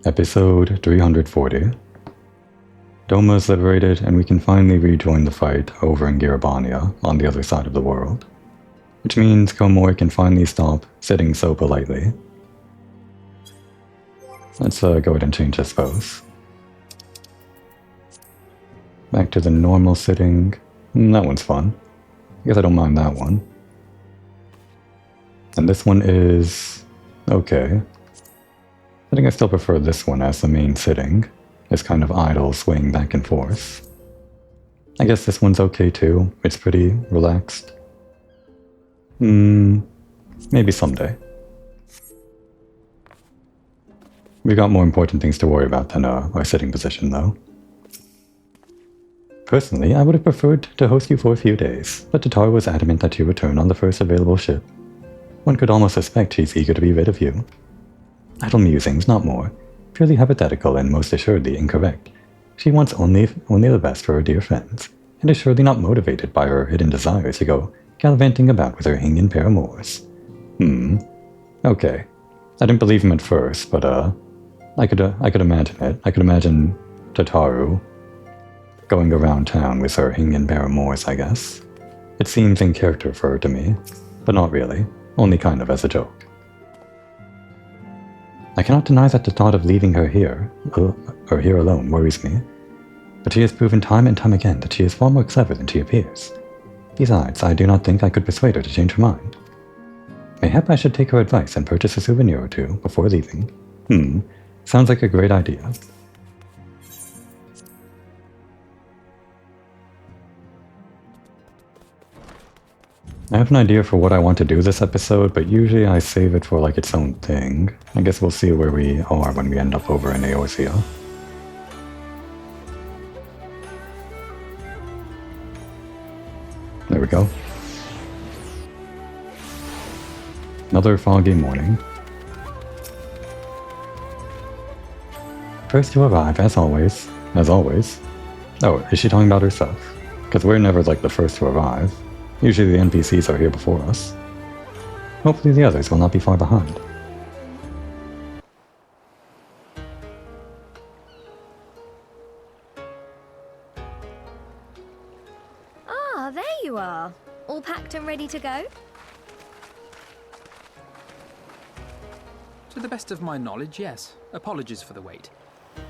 Episode 340. Doma is liberated, and we can finally rejoin the fight over in Girabania on the other side of the world. Which means Komori can finally stop sitting so politely. Let's go ahead and change his pose. Back to the normal sitting. That one's fun. I guess I don't mind that one. And this one is okay. I think I still prefer this one as the main sitting. This kind of idle swaying back and forth. I guess this one's okay too. It's pretty relaxed. Maybe someday. We got more important things to worry about than our sitting position though. Personally, I would have preferred to host you for a few days, but Tataru was adamant that you return on the first available ship. One could almost suspect she's eager to be rid of you. Idle musings, not more. Purely hypothetical and most assuredly incorrect. She wants only the best for her dear friends, and is surely not motivated by her hidden desire to go gallivanting about with her Hingin paramours. Okay. I didn't believe him at first, but I could imagine it. I could imagine Tataru going around town with her Hingin paramours, I guess. It seems in character for her to me, but not really. Only kind of as a joke. I cannot deny that the thought of leaving her here alone worries me, but she has proven time and time again that she is far more clever than she appears. Besides, I do not think I could persuade her to change her mind. Mayhap I should take her advice and purchase a souvenir or two before leaving. Sounds like a great idea. I have an idea for what I want to do this episode, but usually I save it for like its own thing. I guess we'll see where we are when we end up over in Eorzea. There we go. Another foggy morning. First to arrive, as always. Oh, is she talking about herself? Because we're never like the first to arrive. Usually the NPCs are here before us. Hopefully the others will not be far behind. Ah, there you are. All packed and ready to go? To the best of my knowledge, yes. Apologies for the wait.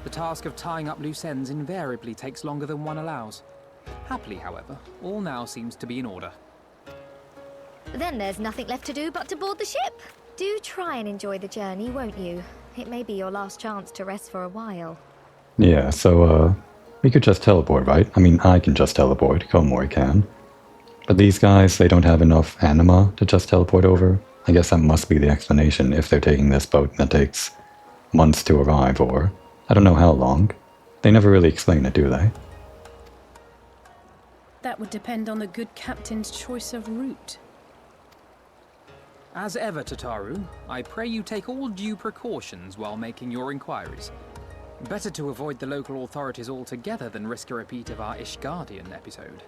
The task of tying up loose ends invariably takes longer than one allows. Happily, however, all now seems to be in order. Then there's nothing left to do but to board the ship. Do try and enjoy the journey, won't you? It may be your last chance to rest for a while. Yeah, so, we could just teleport, right? I mean, I can just teleport, Komori can. But these guys, they don't have enough anima to just teleport over. I guess that must be the explanation if they're taking this boat that takes months to arrive, or I don't know how long. They never really explain it, do they? That would depend on the good captain's choice of route. As ever, Tataru, I pray you take all due precautions while making your inquiries. Better to avoid the local authorities altogether than risk a repeat of our Ishgardian episode.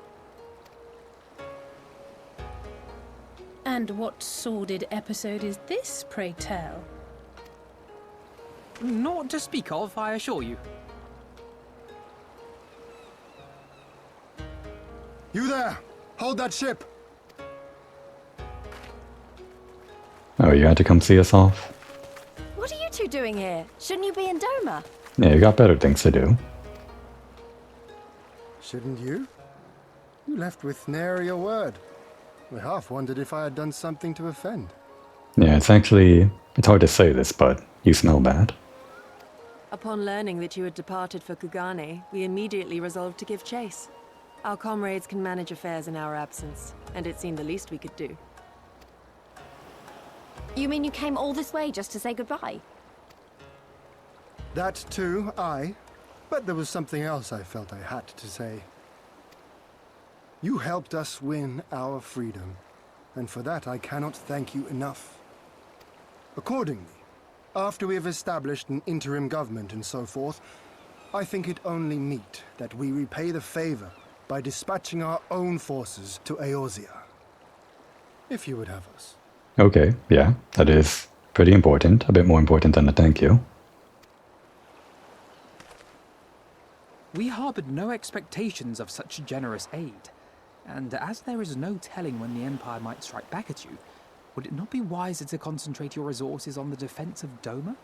And what sordid episode is this, pray tell? Naught to speak of, I assure you. You there! Hold that ship! Oh, you had to come see us off? What are you two doing here? Shouldn't you be in Doma? Yeah, you got better things to do. Shouldn't you? You left with nary a word. I half wondered if I had done something to offend. Yeah, it's hard to say this, but you smell bad. Upon learning that you had departed for Kugane, we immediately resolved to give chase. Our comrades can manage affairs in our absence, and it seemed the least we could do. You mean you came all this way just to say goodbye? That too, aye. But there was something else I felt I had to say. You helped us win our freedom, and for that I cannot thank you enough. Accordingly, after we have established an interim government and so forth, I think it only meet that we repay the favor by dispatching our own forces to Eorzea. If you would have us. Okay, yeah, that is pretty important. A bit more important than a thank you. We harbored no expectations of such generous aid, and as there is no telling when the Empire might strike back at you, would it not be wiser to concentrate your resources on the defense of Doma?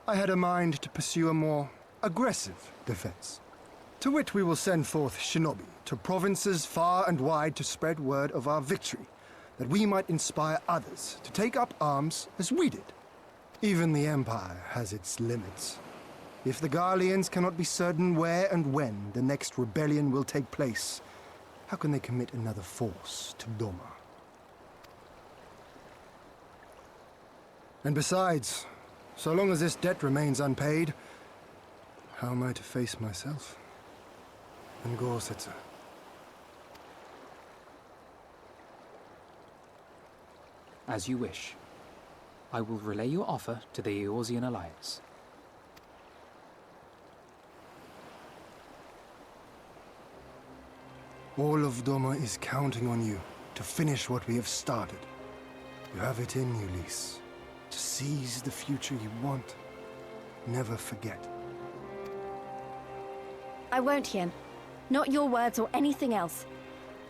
I had a mind to pursue a more aggressive defense, to which we will send forth shinobi to provinces far and wide to spread word of our victory, that we might inspire others to take up arms as we did. Even the Empire has its limits. If the Garleans cannot be certain where and when the next rebellion will take place, how can they commit another force to Doma? And besides, so long as this debt remains unpaid, how am I to face myself and Gorsetzer? As you wish. I will relay your offer to the Eorzean Alliance. All of Doma is counting on you to finish what we have started. You have it in you, Lys. To seize the future you want. Never forget. I won't, Yen. Not your words or anything else.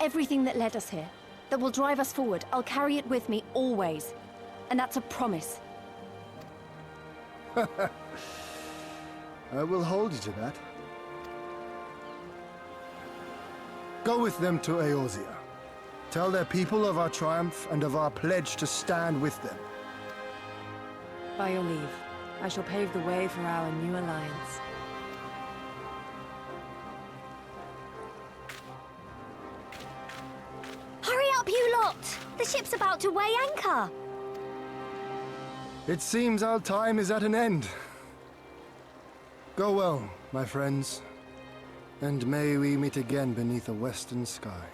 Everything that led us here, that will drive us forward, I'll carry it with me always. And that's a promise. I will hold you to that. Go with them to Eorzea. Tell their people of our triumph and of our pledge to stand with them. By your leave, I shall pave the way for our new alliance. Hurry up, you lot! The ship's about to weigh anchor! It seems our time is at an end. Go well, my friends, and may we meet again beneath a western sky.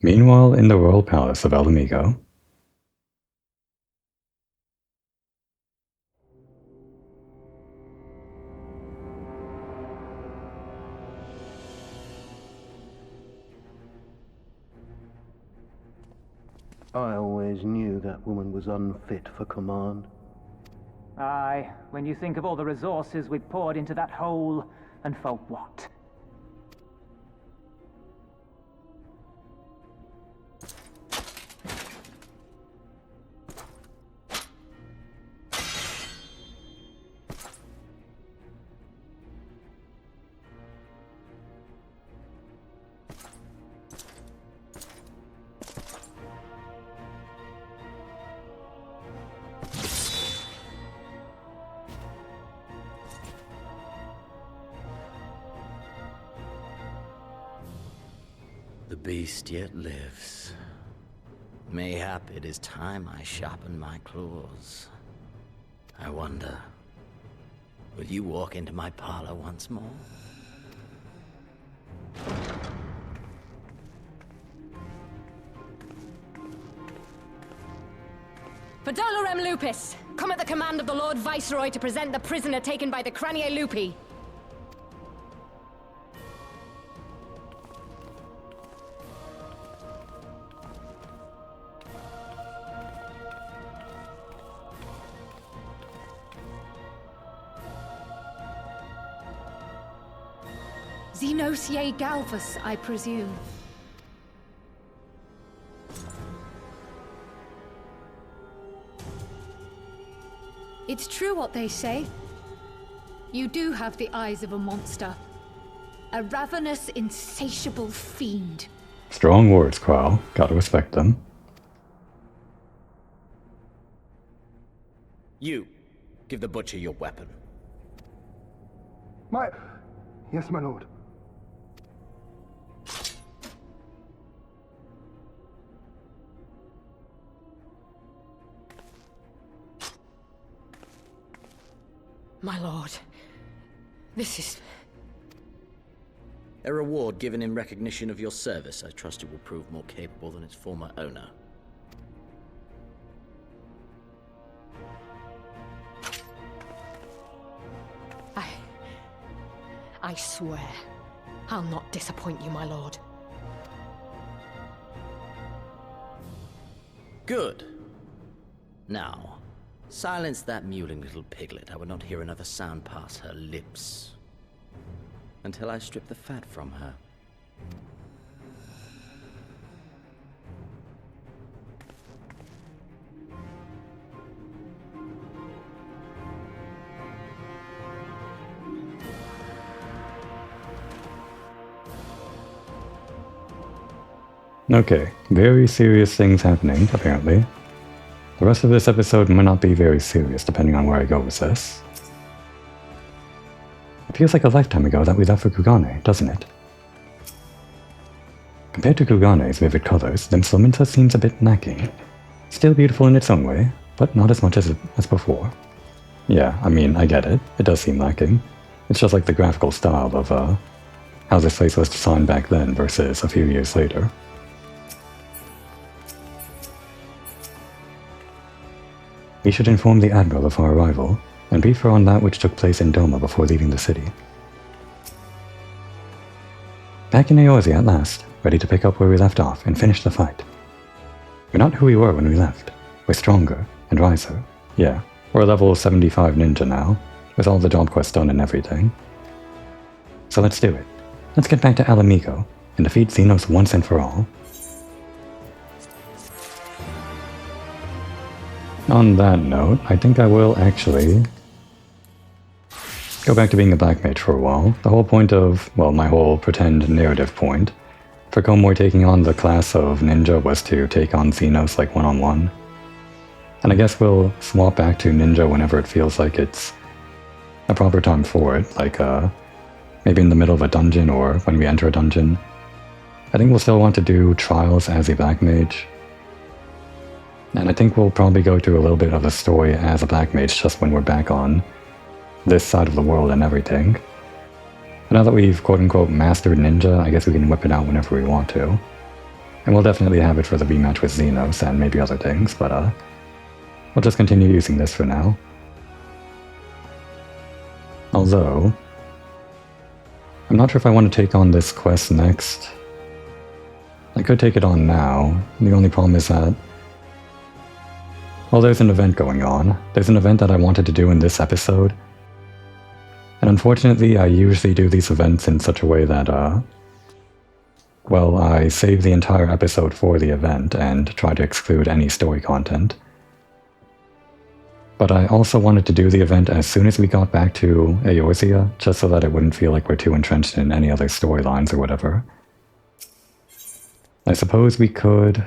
Meanwhile, in the royal palace of Alamigo, I always knew that woman was unfit for command. Aye, when you think of all the resources we've poured into that hole, and for what? The beast yet lives. Mayhap it is time I sharpen my claws. I wonder, will you walk into my parlor once more? For Dolorem Lupus, come at the command of the Lord Viceroy to present the prisoner taken by the Cranier Lupi. Xenosier Galvus, I presume. It's true what they say. You do have the eyes of a monster. A ravenous, insatiable fiend. strong words, Qual. Gotta respect them. You, give the butcher your weapon. Yes, my lord. My lord, this is... A reward given in recognition of your service. I trust it will prove more capable than its former owner. I swear, I'll not disappoint you, my lord. Good. Now, silence that mewling little piglet. I will not hear another sound pass her lips. Until I strip the fat from her. Okay, very serious things happening, apparently. The rest of this episode might not be very serious, depending on where I go with this. It feels like a lifetime ago that we left for Kugane, doesn't it? Compared to Kugane's vivid colors, Limslominsa seems a bit lacking. Still beautiful in its own way, but not as much as before. Yeah, I mean, I get it. It does seem lacking. It's just like the graphical style of, how this place was designed back then versus a few years later. We should inform the Admiral of our arrival, and brief her on that which took place in Doma before leaving the city. Back in Eorzea at last, ready to pick up where we left off and finish the fight. We're not who we were when we left. We're stronger and wiser. Yeah, we're a level 75 ninja now, with all the job quests done and everything. So let's do it. Let's get back to Alamigo, and defeat Xenos once and for all. On that note, I think I will actually go back to being a black mage for a while. The whole point of, well, my whole pretend narrative point for Komori taking on the class of ninja was to take on Xenos like one-on-one. And I guess we'll swap back to ninja whenever it feels like it's a proper time for it, like maybe in the middle of a dungeon or when we enter a dungeon. I think we'll still want to do trials as a black mage. And I think we'll probably go through a little bit of the story as a black mage just when we're back on this side of the world and everything. But now that we've quote-unquote mastered ninja, I guess we can whip it out whenever we want to. And we'll definitely have it for the rematch with Xenos and maybe other things, but we'll just continue using this for now. Although, I'm not sure if I want to take on this quest next. I could take it on now. The only problem is that, well, there's an event going on. There's an event that I wanted to do in this episode. And unfortunately, I usually do these events in such a way that, well, I save the entire episode for the event and try to exclude any story content. But I also wanted to do the event as soon as we got back to Eorzea, just so that it wouldn't feel like we're too entrenched in any other storylines or whatever. I suppose we could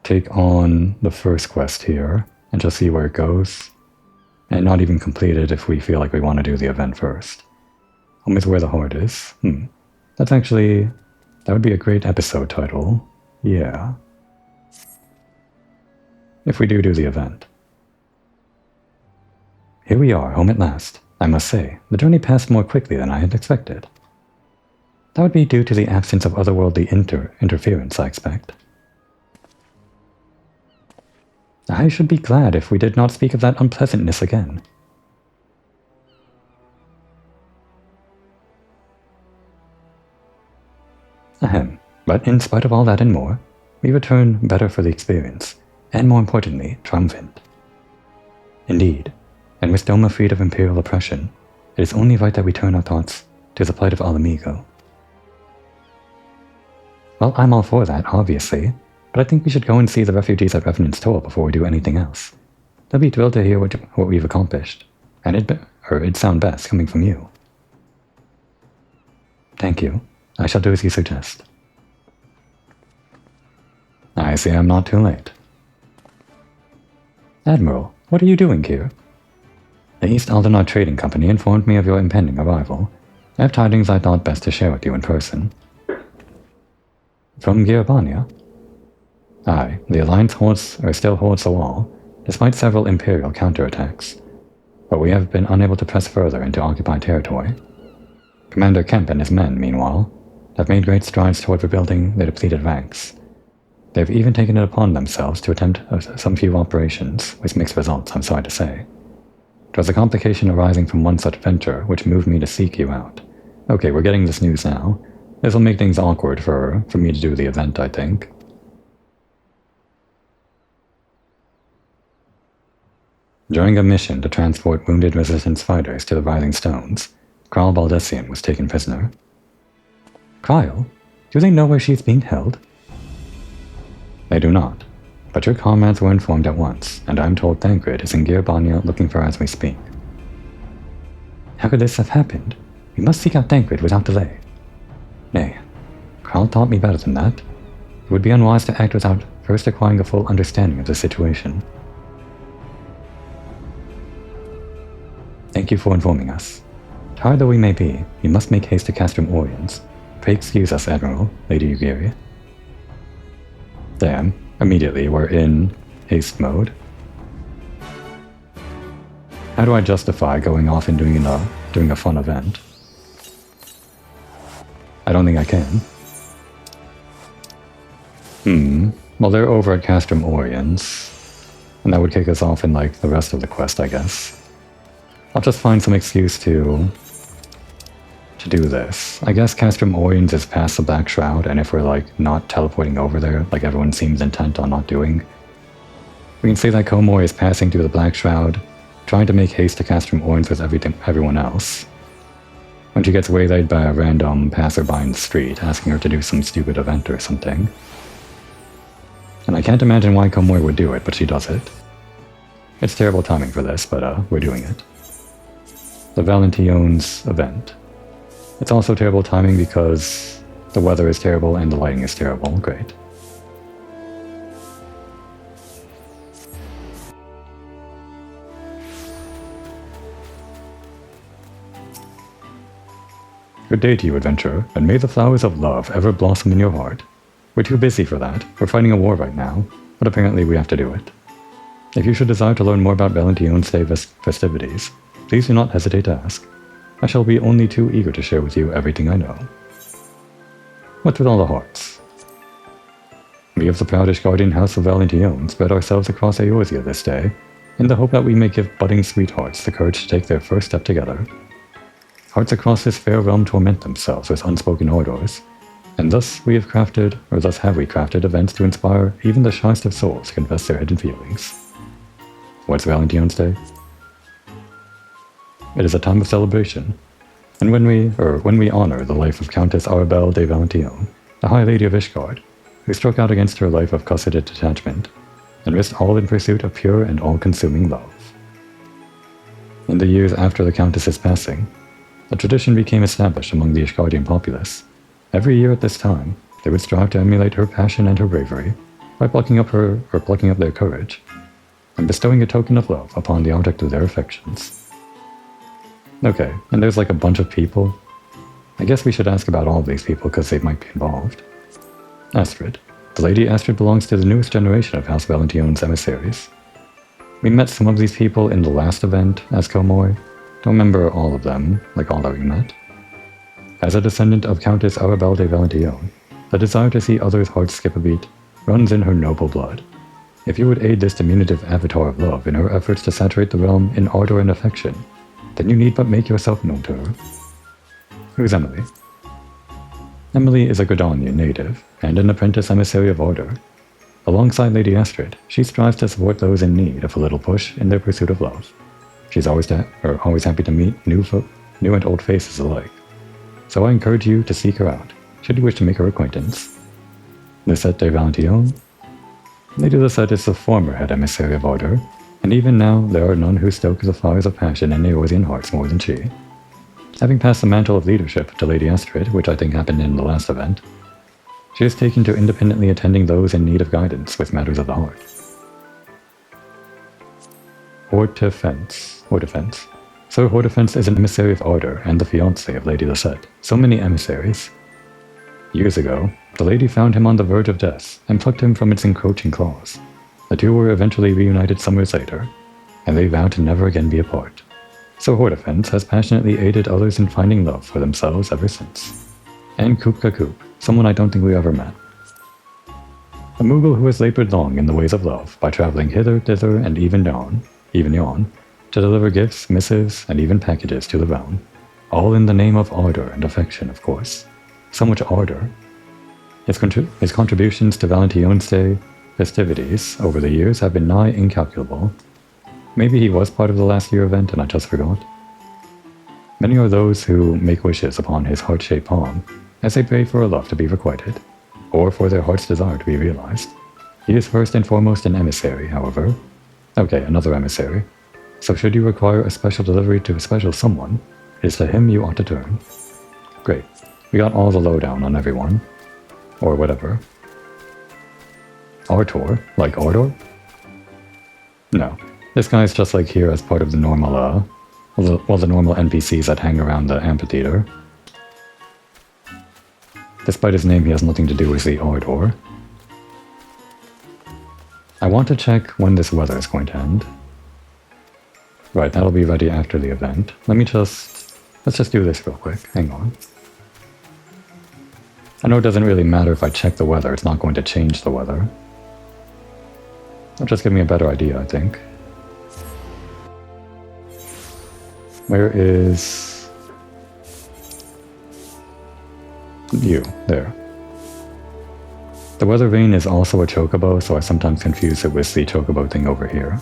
take on the first quest here and just see where it goes, and not even complete it if we feel like we want to do the event first. Home is where the heart is. That's actually, that would be a great episode title. Yeah. If we do the event. Here we are, home at last. I must say, the journey passed more quickly than I had expected. That would be due to the absence of otherworldly interference, I expect. I should be glad if we did not speak of that unpleasantness again. Ahem, but in spite of all that and more, we return better for the experience, and more importantly, triumphant. Indeed, and with Doma freed of imperial oppression, it is only right that we turn our thoughts to the plight of Alamigo. Well, I'm all for that, obviously, but I think we should go and see the refugees at Revenant's Toll before we do anything else. They'll be thrilled to hear what we've accomplished, and it'd sound best coming from you. Thank you. I shall do as you suggest. I see I'm not too late. Admiral, what are you doing here? The East Aldenar Trading Company informed me of your impending arrival. I have tidings I thought best to share with you in person. From Girabania? Aye, the Alliance still holds the wall, despite several Imperial counterattacks. But we have been unable to press further into occupied territory. Commander Kemp and his men, meanwhile, have made great strides toward rebuilding their depleted ranks. They have even taken it upon themselves to attempt some few operations, with mixed results, I'm sorry to say. It was a complication arising from one such venture which moved me to seek you out. Okay, we're getting this news now. This will make things awkward for me to do the event, I think. During a mission to transport wounded Resistance fighters to the Rising Stones, Kryle Baldessian was taken prisoner. Kryle? Do they know where she is being held? They do not, but your comrades were informed at once, and I'm told Thancred is in Girabania looking for her as we speak. How could this have happened? We must seek out Thancred without delay. Nay, Kryle taught me better than that. It would be unwise to act without first acquiring a full understanding of the situation. Thank you for informing us. Tired though we may be, we must make haste to Castrum Oriens. Pray excuse us, Admiral, Lady Ugiri. Damn, immediately we're in haste mode. How do I justify going off and doing a fun event? I don't think I can. Well, they're over at Castrum Oriens, and that would kick us off in, like, the rest of the quest, I guess. I'll just find some excuse to do this. I guess Castrum Oriens is past the Black Shroud, and if we're, like, not teleporting over there, like everyone seems intent on not doing, we can say that Komor is passing through the Black Shroud, trying to make haste to Castrum Oriens with everyone else. When she gets waylaid by a random passerby in the street, asking her to do some stupid event or something. And I can't imagine why Komor would do it, but she does it. It's terrible timing for this, but we're doing it. The Valentione's event. It's also terrible timing because the weather is terrible and the lighting is terrible. Great. Good day to you, adventurer, and may the flowers of love ever blossom in your heart. We're too busy for that. We're fighting a war right now, but apparently we have to do it. If you should desire to learn more about Valentione's Day festivities, please do not hesitate to ask. I shall be only too eager to share with you everything I know. What with all the hearts? We of the proud Guardian House of Valentione spread ourselves across Eorzea this day, in the hope that we may give budding sweethearts the courage to take their first step together. Hearts across this fair realm torment themselves with unspoken orders, and thus have we crafted events to inspire even the shyest of souls to confess their hidden feelings. What's Valentione's Day? It is a time of celebration, and when we honor the life of Countess Arabelle de Valentione, the High Lady of Ishgard, who struck out against her life of cusseted detachment, and risked all in pursuit of pure and all-consuming love. In the years after the Countess's passing, a tradition became established among the Ishgardian populace. Every year at this time, they would strive to emulate her passion and her bravery by plucking up their courage, and bestowing a token of love upon the object of their affections. Okay, and there's like a bunch of people. I guess we should ask about all of these people because they might be involved. Astrid. The Lady Astrid belongs to the newest generation of House Valentione's emissaries. We met some of these people in the last event as Komor. Don't remember all of them, like all that we met. As a descendant of Countess Arabelle de Valentione, the desire to see others' hearts skip a beat runs in her noble blood. If you would aid this diminutive avatar of love in her efforts to saturate the realm in ardor and affection, then you need but make yourself known to her. Who's Emily? Emily is a Godanian native, and an apprentice emissary of Order. Alongside Lady Astrid, she strives to support those in need of a little push in their pursuit of love. She's always happy to meet new and old faces alike. So I encourage you to seek her out, should you wish to make her acquaintance. Lisette de Valentione? Lady Lisette is the former head emissary of Order, and even now there are none who stoke the fires of passion in Eorzean hearts more than she. Having passed the mantle of leadership to Lady Astrid, which I think happened in the last event, she has taken to independently attending those in need of guidance with matters of the heart. Hortefence. Hordefence. Sir Hordefence is an emissary of Ardor and the fiancé of Lady Lisette. So many emissaries. Years ago, the lady found him on the verge of death and plucked him from its encroaching claws. The two were eventually reunited summers later, and they vowed to never again be apart. Sir Hordefence has passionately aided others in finding love for themselves ever since. And Kupka Koop, someone I don't think we ever met. A Moogle who has labored long in the ways of love by traveling hither, thither, and even yon, to deliver gifts, missives, and even packages to the realm, all in the name of ardor and affection, of course. So much ardor. His contributions to Valentione's Day festivities over the years have been nigh incalculable. Maybe he was part of the last year event and I just forgot. Many are those who make wishes upon his heart-shaped palm as they pray for a love to be requited, or for their heart's desire to be realized. He is first and foremost an emissary, however. Okay, another emissary. So should you require a special delivery to a special someone, it is to him you ought to turn. Great. We got all the lowdown on everyone. Or whatever. Artor? Like Ardor? No. This guy's just like here as part of the normal, the normal NPCs that hang around the amphitheater. Despite his name, he has nothing to do with the Ardor. I want to check when this weather is going to end. Right, that'll be ready after the event. Let's just do this real quick. Hang on. I know it doesn't really matter if I check the weather, it's not going to change the weather. It'll just give me a better idea, I think. Where is... you? There. The weather vane is also a chocobo, so I sometimes confuse it with the chocobo thing over here.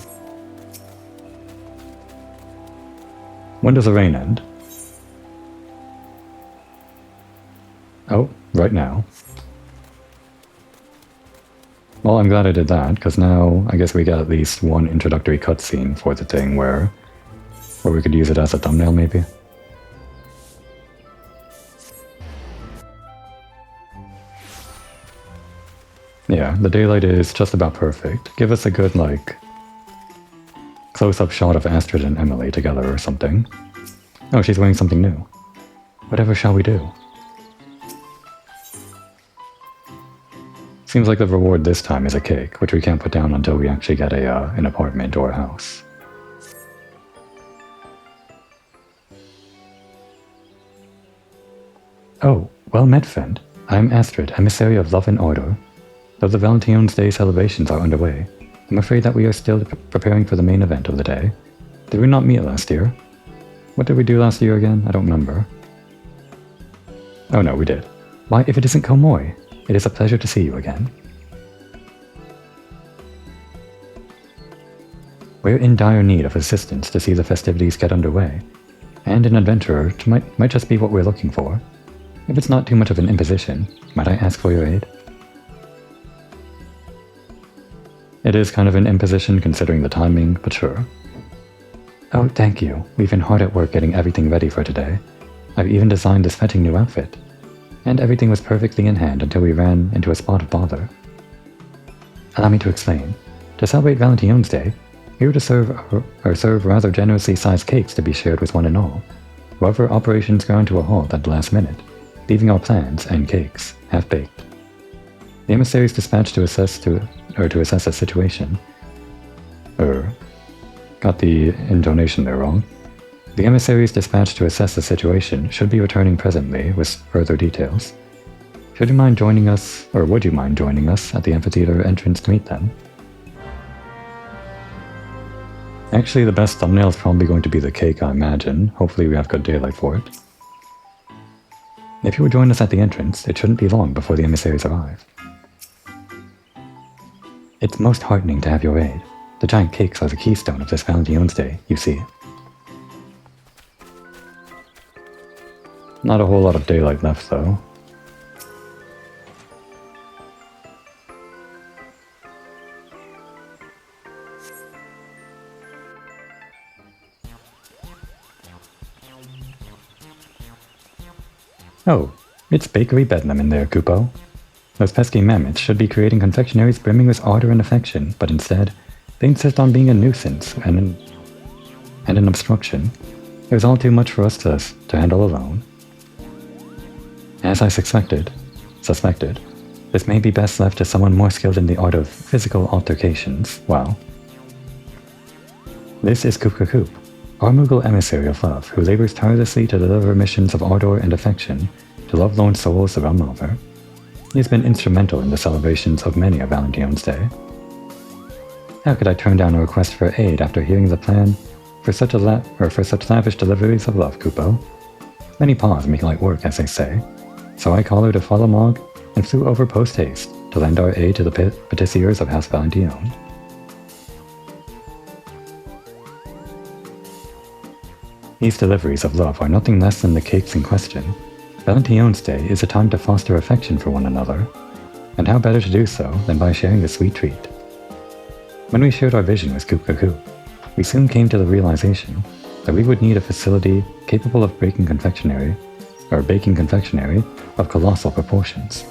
When does the rain end? Oh, right now. Well, I'm glad I did that, because now I guess we get at least one introductory cutscene for the thing where we could use it as a thumbnail, maybe. Yeah, the daylight is just about perfect. Give us a good, like, close-up shot of Astrid and Emily together or something. Oh, she's wearing something new. Whatever shall we do? Seems like the reward this time is a cake, which we can't put down until we actually get an apartment or a house. Oh, well met, friend. I am Astrid, emissary of Love and Order. Though the Valentine's Day celebrations are underway, I'm afraid that we are still preparing for the main event of the day. Did we not meet last year? What did we do last year again? I don't remember. Oh no, we did. Why, if it isn't Komoy, it is a pleasure to see you again. We're in dire need of assistance to see the festivities get underway, and an adventurer might just be what we're looking for. If it's not too much of an imposition, might I ask for your aid? It is kind of an imposition considering the timing, but sure. Oh, thank you. We've been hard at work getting everything ready for today. I've even designed this fetching new outfit. And everything was perfectly in hand until we ran into a spot of bother. Allow me to explain. To celebrate Valentine's Day, we were to serve rather generously sized cakes to be shared with one and all. However, operations ground to a halt at the last minute, leaving our plans and cakes half-baked. The emissaries dispatched to assess the situation. Got the intonation there wrong. The emissaries dispatched to assess the situation should be returning presently with further details. Should you mind joining us, or would you mind joining us at the amphitheater entrance to meet them? Actually, the best thumbnail is probably going to be the cake, I imagine. Hopefully we have good daylight for it. If you would join us at the entrance, it shouldn't be long before the emissaries arrive. It's most heartening to have your aid. The giant cakes are the keystone of this Valentine's Day, you see. Not a whole lot of daylight left, though. Oh, it's Bakery Bedlam in there, Kupo. Those pesky mammoths should be creating confectionaries brimming with ardor and affection, but instead, they insist on being a nuisance and and an obstruction. It was all too much for us to handle alone. As I suspected, this may be best left to someone more skilled in the art of physical altercations. Wow. This is Kupka Koop, our Moogle emissary of love, who labors tirelessly to deliver missions of ardor and affection to lovelorn souls the realm over. He has been instrumental in the celebrations of many a Valentione's Day. How could I turn down a request for aid after hearing the plan for such lavish deliveries of love, Kupo? Many paws make light work, as they say, so I collared a follow Mog and flew over post-haste to lend our aid to the patissiers of House Valentione. These deliveries of love are nothing less than the cakes in question. Valentione's Day is a time to foster affection for one another, and how better to do so than by sharing a sweet treat. When we shared our vision with Kupka Koop, we soon came to the realization that we would need a facility capable of baking confectionery of colossal proportions.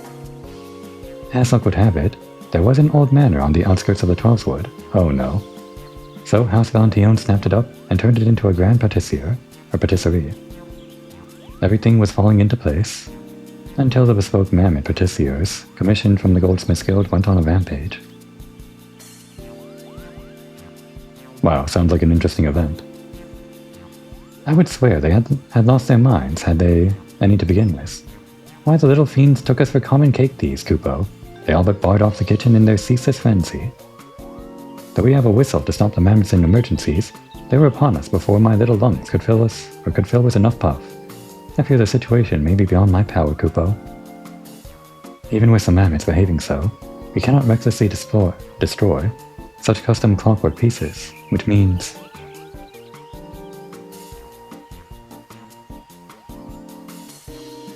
As luck would have it, there was an old manor on the outskirts of the Twelveswood. Oh no. So House Valentione snapped it up and turned it into a grand patisserie. Everything was falling into place, until the bespoke mammoth patissiers, commissioned from the Goldsmiths Guild, went on a rampage. Wow, sounds like an interesting event. I would swear they had lost their minds had they any to begin with. Why, the little fiends took us for common cake thieves, Kupo. They all but barred off the kitchen in their ceaseless frenzy. Though we have a whistle to stop the mammoths in emergencies, they were upon us before my little lungs could fill with enough puff. I fear the situation may be beyond my power, Kupo. Even with the mammoths behaving so, we cannot recklessly destroy such custom clockwork pieces, which means...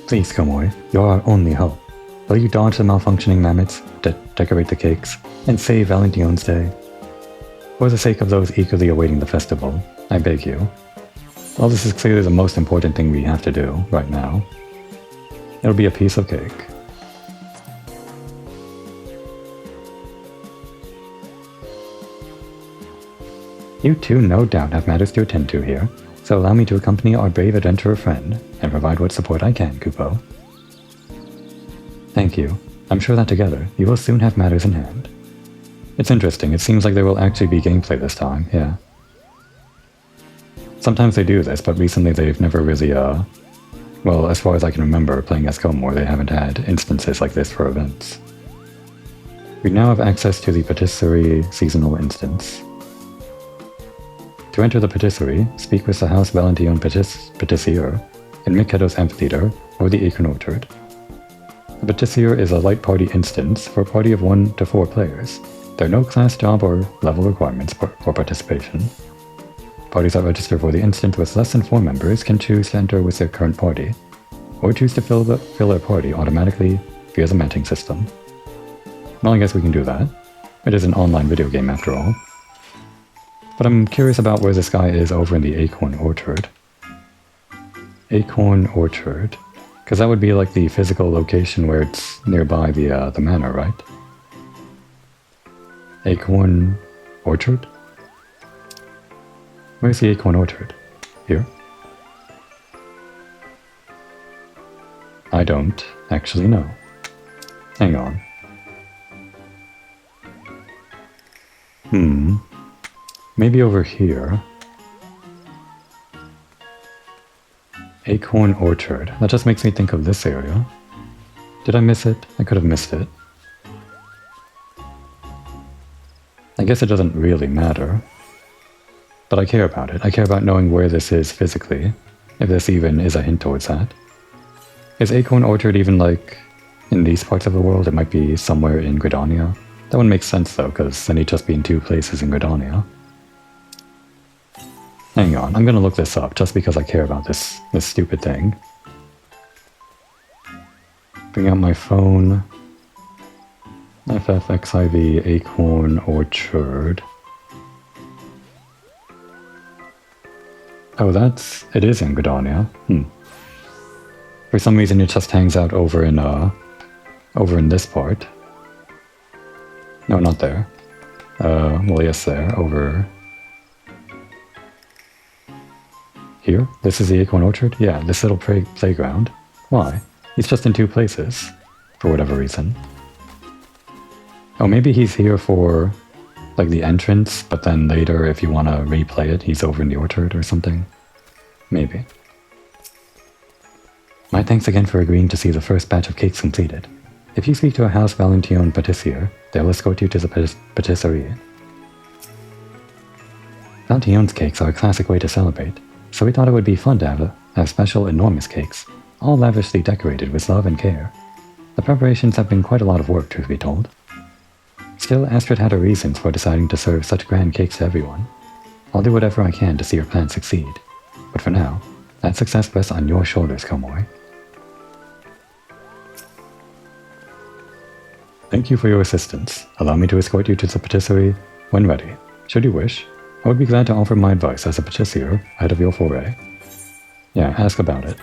Please, Komoi, you're our only hope. Will you dodge the malfunctioning mammoths, decorate the cakes, and save Valentione's Day? For the sake of those eagerly awaiting the festival, I beg you. Well, this is clearly the most important thing we have to do right now. It'll be a piece of cake. You two no doubt have matters to attend to here, so allow me to accompany our brave adventurer friend and provide what support I can, Kupo. Thank you. I'm sure that together, you will soon have matters in hand. It's interesting, it seems like there will actually be gameplay this time, yeah. Sometimes they do this, but recently they've never really, well, as far as I can remember playing as Komor, they haven't had instances like this for events. We now have access to the patisserie seasonal instance. To enter the patisserie, speak with the House Valentione patissier in Mikedo's Amphitheater or the Acorn Orchard. The patissier is a light party instance for a party of 1 to 4 players. There are no class, job, or level requirements for participation. Parties that register for the instance with less than 4 members can choose to enter with their current party, or choose to fill their party automatically via the matching system. Well, I guess we can do that. It is an online video game after all. But I'm curious about where this guy is over in the Acorn Orchard. Acorn Orchard. Because that would be like the physical location where it's nearby the manor, right? Acorn Orchard? Where's the Acorn Orchard? Here? I don't actually know. Hang on. Maybe over here. Acorn Orchard. That just makes me think of this area. Did I miss it? I could have missed it. I guess it doesn't really matter. But I care about it. I care about knowing where this is physically, if this even is a hint towards that. Is Acorn Orchard even like in these parts of the world? It might be somewhere in Gridania. That wouldn't make sense though, because then he'd just be in 2 places in Gridania. Hang on, I'm gonna look this up just because I care about this stupid thing. Bring out my phone. FFXIV Acorn Orchard. Oh, it is in Gridania. For some reason it just hangs out over in this part. No, not there. Well, yes, there. Over Here? This is the Acorn Orchard? Yeah, this little playground. Why? He's just in 2 places. For whatever reason. Oh, maybe he's here for, like, the entrance, but then later, if you want to replay it, he's over in the orchard or something. Maybe. My thanks again for agreeing to see the first batch of cakes completed. If you speak to a House Valentione patissier, they'll escort you to the patisserie. Valentione's cakes are a classic way to celebrate, so we thought it would be fun to have special enormous cakes, all lavishly decorated with love and care. The preparations have been quite a lot of work, truth be told. Still, Astrid had her reasons for deciding to serve such grand cakes to everyone. I'll do whatever I can to see your plan succeed. But for now, that success rests on your shoulders, Komori. Thank you for your assistance. Allow me to escort you to the patisserie when ready. Should you wish, I would be glad to offer my advice as a patissier ahead of your foray. Yeah, ask about it.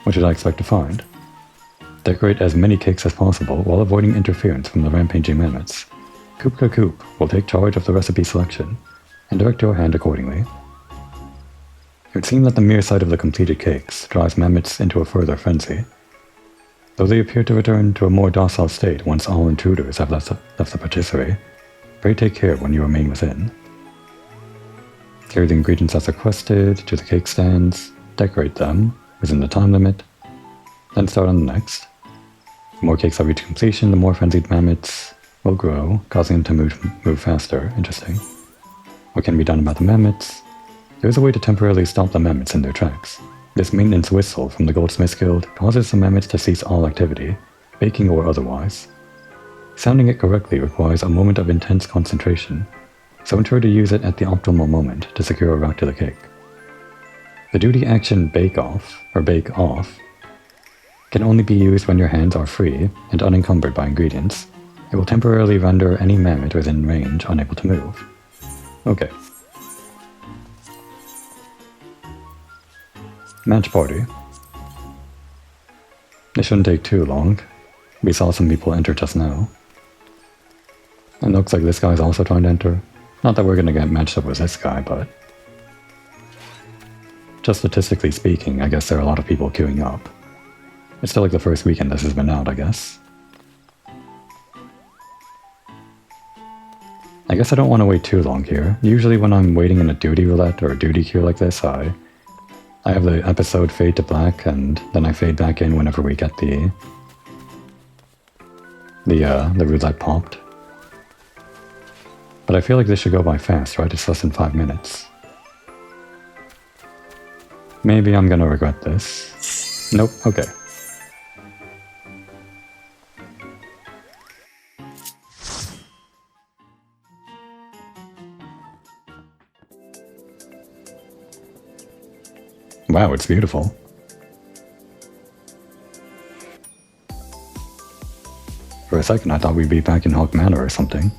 What should I expect to find? Decorate as many cakes as possible while avoiding interference from the rampaging mammoths. Koopka Koop will take charge of the recipe selection and direct your hand accordingly. It would seem that the mere sight of the completed cakes drives mammoths into a further frenzy, though they appear to return to a more docile state once all intruders have left the patisserie. Pray take care when you remain within. Carry the ingredients as requested to the cake stands, decorate them within the time limit, then start on the next. The more cakes that reach completion, the more frenzied mammoths will grow, causing them to move faster. Interesting. What can be done about the mammoths? There is a way to temporarily stop the mammoths in their tracks. This maintenance whistle from the Goldsmiths Guild causes the mammoths to cease all activity, baking or otherwise. Sounding it correctly requires a moment of intense concentration, so ensure to use it at the optimal moment to secure a route to the cake. The duty action bake off can only be used when your hands are free and unencumbered by ingredients. It will temporarily render any mammoth within range unable to move. Okay. Match party. It shouldn't take too long. We saw some people enter just now. And looks like this guy's also trying to enter. Not that we're gonna get matched up with this guy, but just statistically speaking, I guess there are a lot of people queuing up. It's still like the first weekend this has been out, I guess. I guess I don't want to wait too long here. Usually when I'm waiting in a duty roulette or a duty queue like this, I have the episode fade to black and then I fade back in whenever we get the roulette popped. But I feel like this should go by fast, right? It's less than 5 minutes. Maybe I'm gonna regret this. Nope, okay. Wow, it's beautiful. For a second I thought we'd be back in Hawk Manor or something.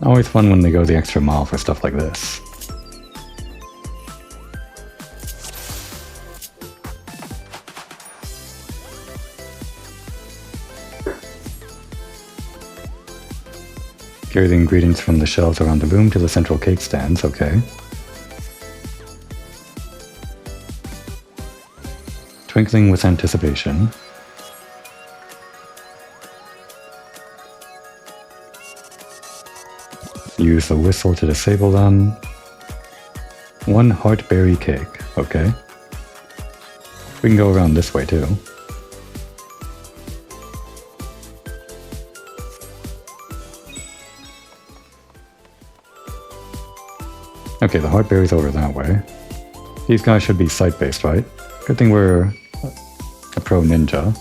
Always fun when they go the extra mile for stuff like this. Carry the ingredients from the shelves around the room to the central cake stands, okay. Twinkling with anticipation. Use the whistle to disable them. 1 heartberry cake, okay. We can go around this way too. Okay, the heartberry's over that way. These guys should be sight-based, right? Good thing we're a pro ninja.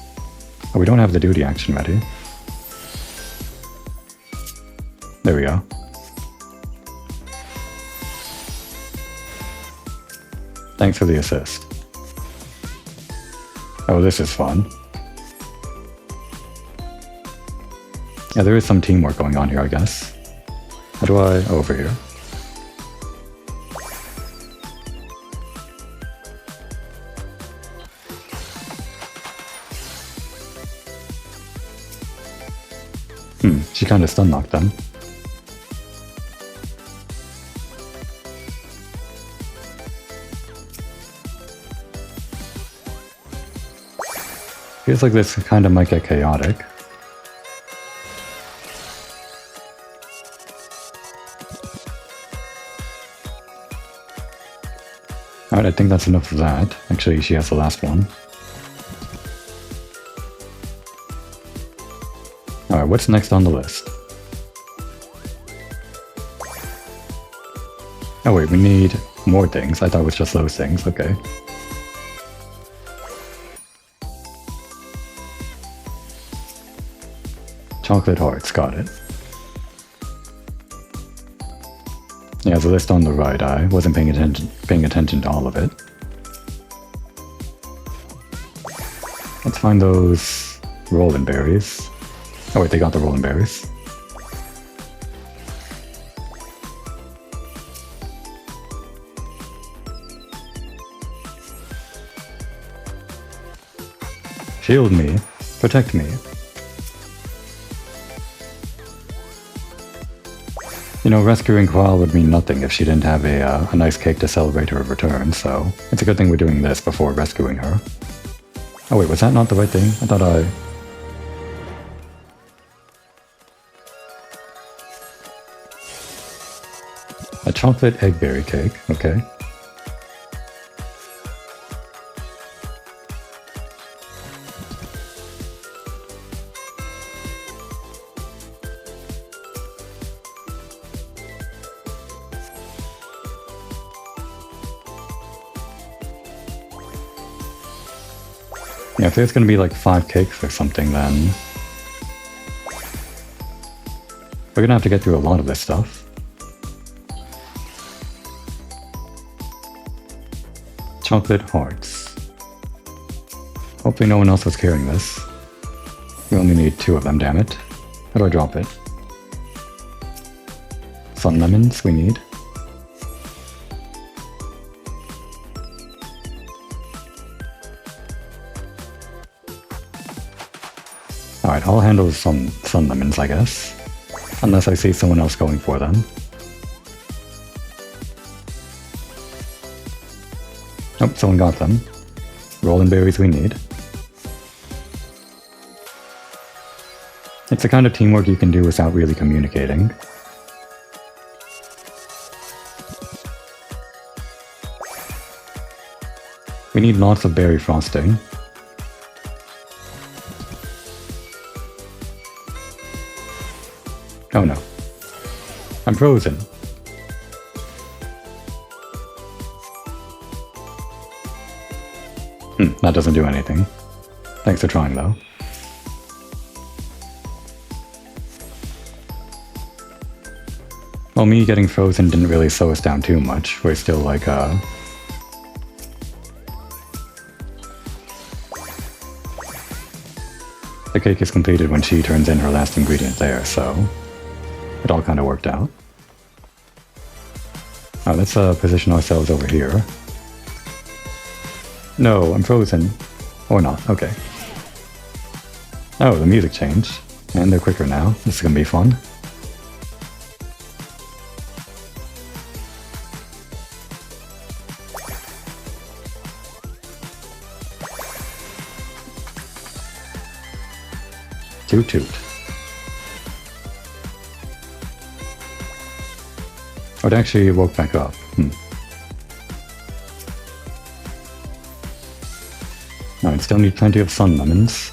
Oh, we don't have the duty action ready. There we go. Thanks for the assist. Oh, this is fun. Yeah, there is some teamwork going on here, I guess. How do I... over here? She kinda stun-locked them. Feels like this kinda might get chaotic. Alright, I think that's enough of that. Actually, she has the last one. Alright, what's next on the list? Oh wait, we need more things. I thought it was just those things. Okay. Chocolate hearts, got it. Yeah, the list on the right, I wasn't paying attention to all of it. Let's find those rolling berries. Oh wait, they got the rolling berries. Shield me. Protect me. You know, rescuing Qual would mean nothing if she didn't have a nice cake to celebrate her return, so it's a good thing we're doing this before rescuing her. Oh wait, was that not the right thing? I thought I... A chocolate eggberry cake, okay. Yeah, if there's gonna be like 5 cakes or something, then we're gonna have to get through a lot of this stuff. Chocolate hearts. Hopefully no one else was carrying this. We only need 2 of them, damn it. How do I drop it? Sun lemons we need. Alright, I'll handle some sun lemons, I guess. Unless I see someone else going for them. Oh, someone got them. Rolling berries we need. It's the kind of teamwork you can do without really communicating. We need lots of berry frosting. Oh no. I'm frozen. That doesn't do anything. Thanks for trying though. Well, me getting frozen didn't really slow us down too much. We're still like, The cake is completed when she turns in her last ingredient there, so it all kind of worked out. Alright, let's position ourselves over here. No, I'm frozen. Or not, okay. Oh, the music changed. And they're quicker now. This is gonna be fun. Toot toot. Oh, it actually woke back up. No, I still need plenty of sun lemons.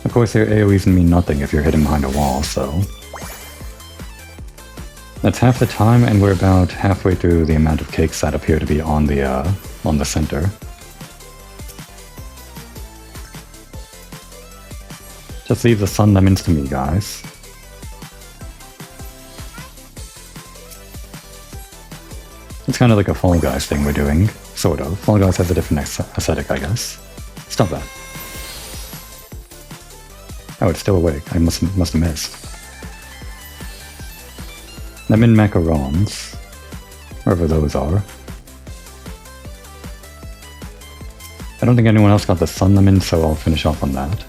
Of course, their AoEs mean nothing if you're hidden behind a wall, so... That's half the time, and we're about halfway through the amount of cakes that appear to be on the center. Just leave the sun lemons to me, guys. It's kind of like a Fall Guys thing we're doing. Sort of. Fall Guys has a different aesthetic, I guess. Stop that. Oh, it's still awake. I must have missed. Lemon macarons. Wherever those are. I don't think anyone else got the sun lemon, so I'll finish off on that.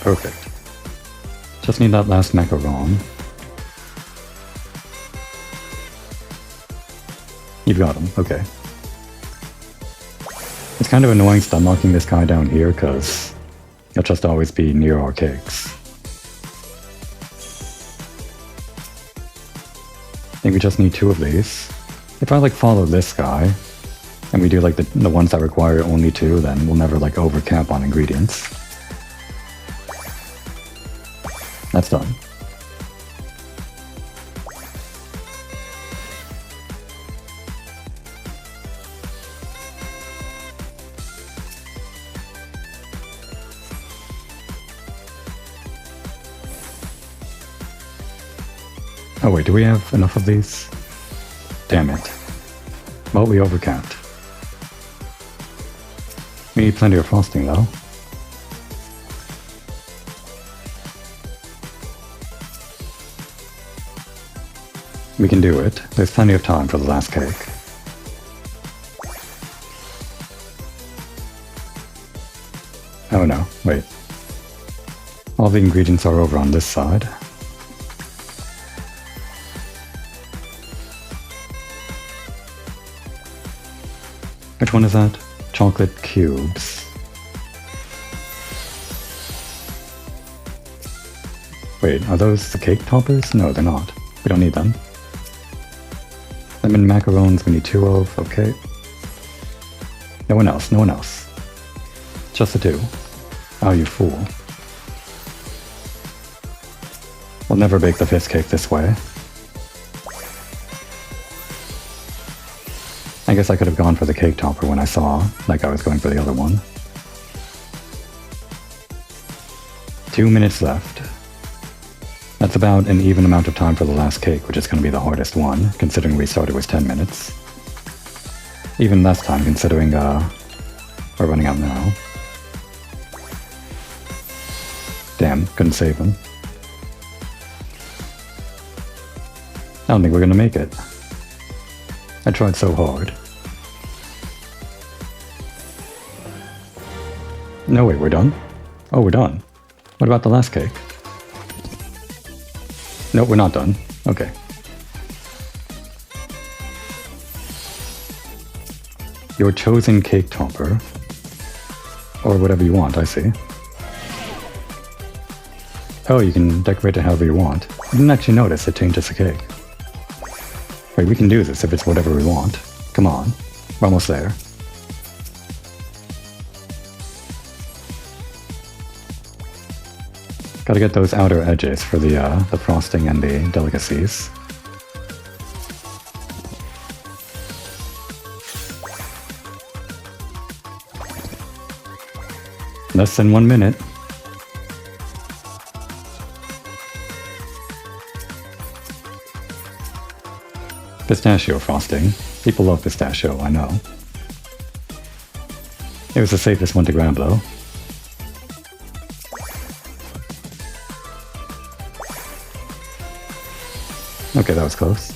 Perfect. Just need that last macaron. You've got him, okay. It's kind of annoying stun locking this guy down here, because he'll just always be near our cakes. I think we just need 2 of these. If I like follow this guy, and we do like the ones that require only 2, then we'll never like overcap on ingredients. That's done. Oh wait, do we have enough of these? Damn it. Well, we overcapped. We need plenty of frosting though. We can do it. There's plenty of time for the last cake. Oh no, wait. All the ingredients are over on this side. Which one is that? Chocolate cubes. Wait, are those the cake toppers? No, they're not. We don't need them. Lemon macarons we need 2 of, okay. No one else, no one else. Just the 2. Oh, you fool. We'll never bake the 5th cake this way. I guess I could have gone for the cake topper when I saw, like I was going for the other one. 2 minutes left. That's about an even amount of time for the last cake, which is going to be the hardest one, considering we started with 10 minutes. Even less time, considering we're running out now. Damn, couldn't save him. I don't think we're going to make it. I tried so hard. No, wait, we're done? Oh, we're done. What about the last cake? No, we're not done. Okay. Your chosen cake topper. Or whatever you want, I see. Oh, you can decorate it however you want. I didn't actually notice it changes the cake. Wait, we can do this if it's whatever we want. Come on. We're almost there. Gotta get those outer edges for the frosting and the delicacies. Less than 1 minute. Pistachio frosting. People love pistachio, I know. It was the safest one to grab though. Okay, that was close.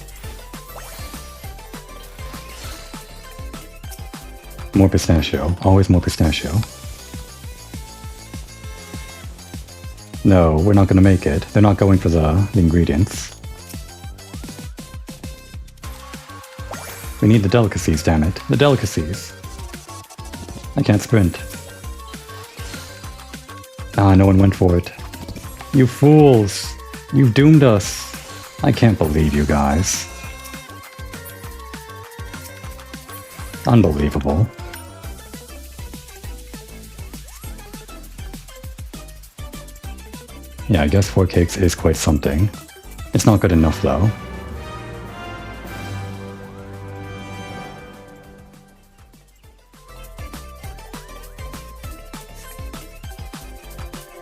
More pistachio. Always more pistachio. No, we're not gonna make it. They're not going for the ingredients. We need the delicacies, damn it. The delicacies. I can't sprint. Ah, no one went for it. You fools! You've doomed us! I can't believe you guys. Unbelievable. Yeah, I guess 4 cakes is quite something. It's not good enough though.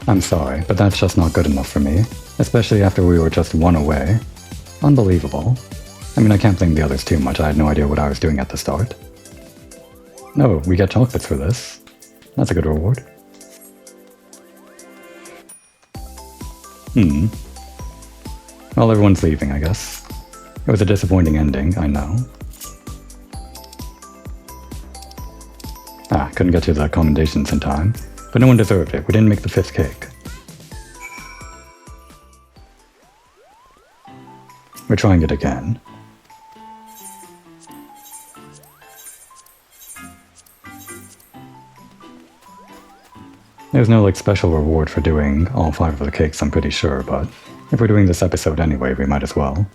I'm sorry, but that's just not good enough for me. Especially after we were just 1 away. Unbelievable. I mean, I can't blame the others too much. I had no idea what I was doing at the start. No, we get chocolates for this. That's a good reward. Well, everyone's leaving, I guess. It was a disappointing ending, I know. Couldn't get to the commendations in time. But no one deserved it. We didn't make the 5th cake. We're trying it again. There's no like special reward for doing all 5 of the cakes, I'm pretty sure, but if we're doing this episode anyway, we might as well.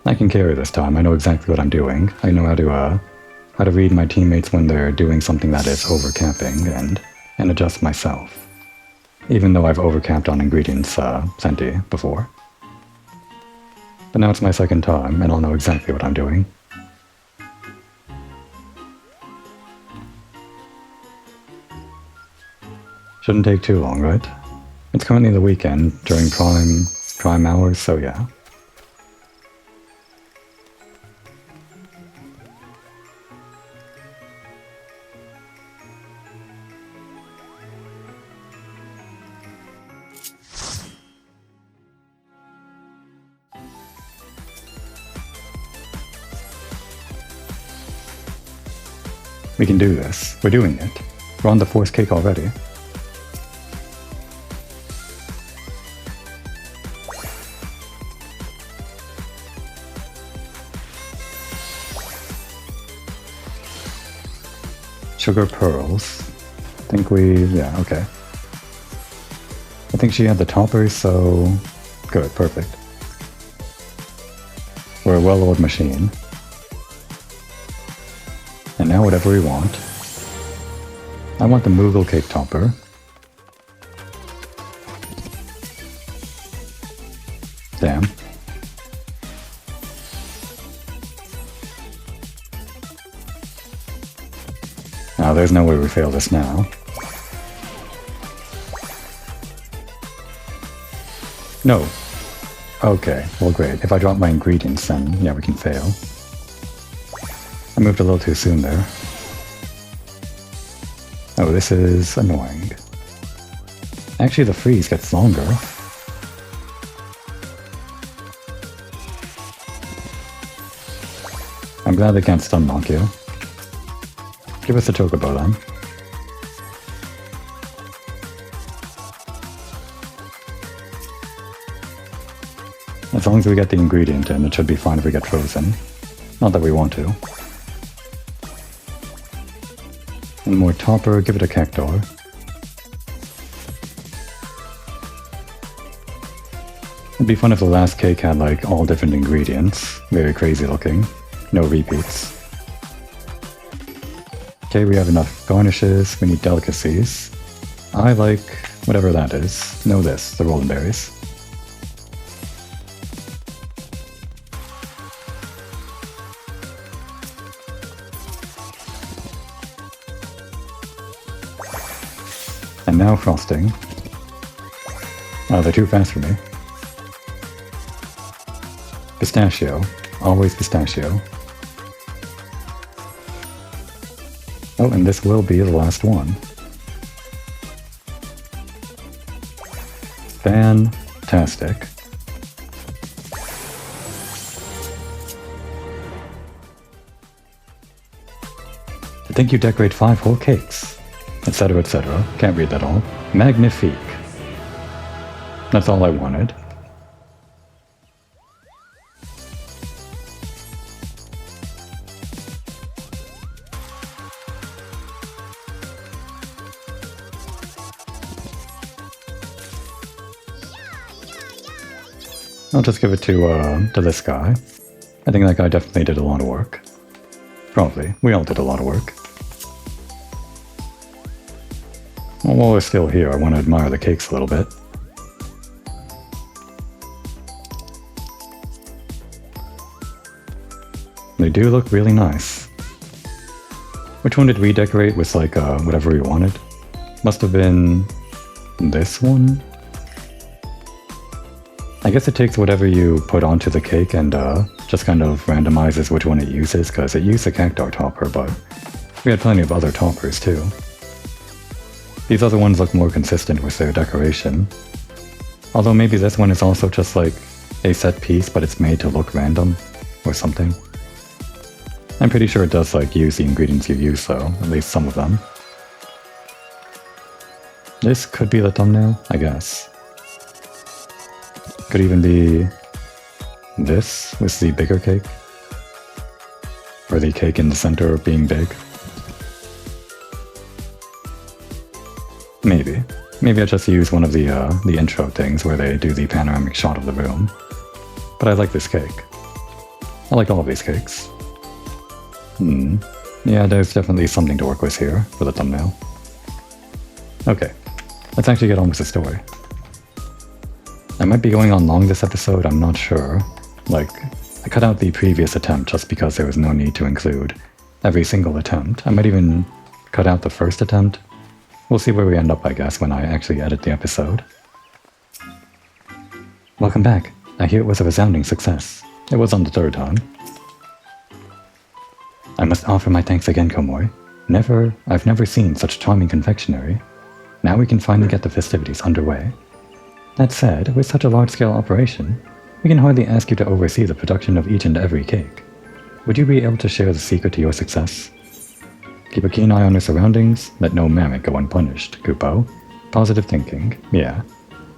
I can carry this time. I know exactly what I'm doing. I know how to read my teammates when they're doing something that is overcapping and adjust myself. Even though I've overcapped on ingredients plenty before. But now it's my 2nd time, and I'll know exactly what I'm doing. Shouldn't take too long, right? It's currently the weekend, during prime hours, so yeah. We can do this. We're doing it. We're on the 4th cake already. Sugar pearls. Yeah, okay. I think she had the toppers, so... Good, perfect. We're a well-oiled machine. And now whatever we want. I want the Moogle cake topper. Damn. Now there's no way we fail this now. No. Okay, well great. If I drop my ingredients then, yeah, we can fail. I moved a little too soon there. Oh, this is annoying. Actually, the freeze gets longer. I'm glad they can't stun knock you. Give us a chocobo then. As long as we get the ingredient in, it should be fine if we get frozen. Not that we want to. One more topper, give it a cactuar. It'd be fun if the last cake had like all different ingredients. Very crazy looking. No repeats. Okay, we have enough garnishes, we need delicacies. I like whatever that is. Know this, the rolling berries. And now frosting. Oh, they're too fast for me. Pistachio. Always pistachio. Oh, and this will be the last one. Fantastic. I think you decorate 5 whole cakes. Etc, etc. Can't read that all. Magnifique. That's all I wanted. I'll just give it to this guy. I think that guy definitely did a lot of work. Probably. We all did a lot of work. Well, while we're still here, I want to admire the cakes a little bit. They do look really nice. Which one did we decorate with, like, whatever we wanted? Must have been this one? I guess it takes whatever you put onto the cake and just kind of randomizes which one it uses, because it used the cactar topper, but we had plenty of other toppers too. These other ones look more consistent with their decoration. Although maybe this one is also just like a set piece, but it's made to look random or something. I'm pretty sure it does like use the ingredients you use though, at least some of them. This could be the thumbnail, I guess. Could even be this with the bigger cake. Or the cake in the center being big. Maybe. Maybe I just use one of the intro things where they do the panoramic shot of the room. But I like this cake. I like all of these cakes. Yeah, there's definitely something to work with here for the thumbnail. Okay, let's actually get on with the story. I might be going on long this episode, I'm not sure. Like, I cut out the previous attempt just because there was no need to include every single attempt. I might even cut out the first attempt. We'll see where we end up, I guess, when I actually edit the episode. Welcome back. I hear it was a resounding success. It was on the third time. I must offer my thanks again, Komoy. I've never seen such charming confectionery. Now we can finally get the festivities underway. That said, with such a large-scale operation, we can hardly ask you to oversee the production of each and every cake. Would you be able to share the secret to your success? Keep a keen eye on your surroundings, let no mammoth go unpunished, Kupo. Positive thinking, yeah.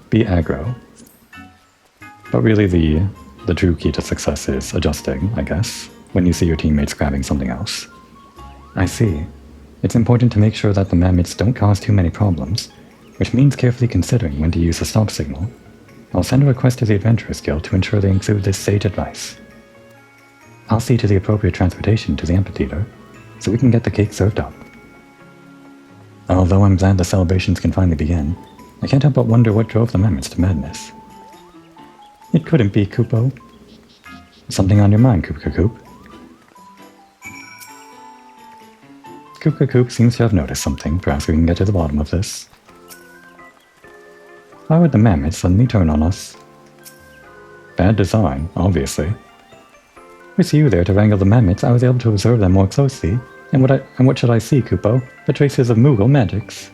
Be aggro. But really the true key to success is adjusting, I guess, when you see your teammates grabbing something else. I see. It's important to make sure that the mammoths don't cause too many problems, which means carefully considering when to use the stop signal. I'll send a request to the Adventurers Guild to ensure they include this sage advice. I'll see to the appropriate transportation to the amphitheater, so we can get the cake served up. Although I'm glad the celebrations can finally begin, I can't help but wonder what drove the mammoths to madness. It couldn't be, Kupo. Something on your mind, Koopka Koop? Koopka Koop seems to have noticed something. Perhaps we can get to the bottom of this. Why would the mammoths suddenly turn on us? Bad design, obviously. With you there to wrangle the mammoths, I was able to observe them more closely. And what should I see, Kupo? The traces of Moogle magics.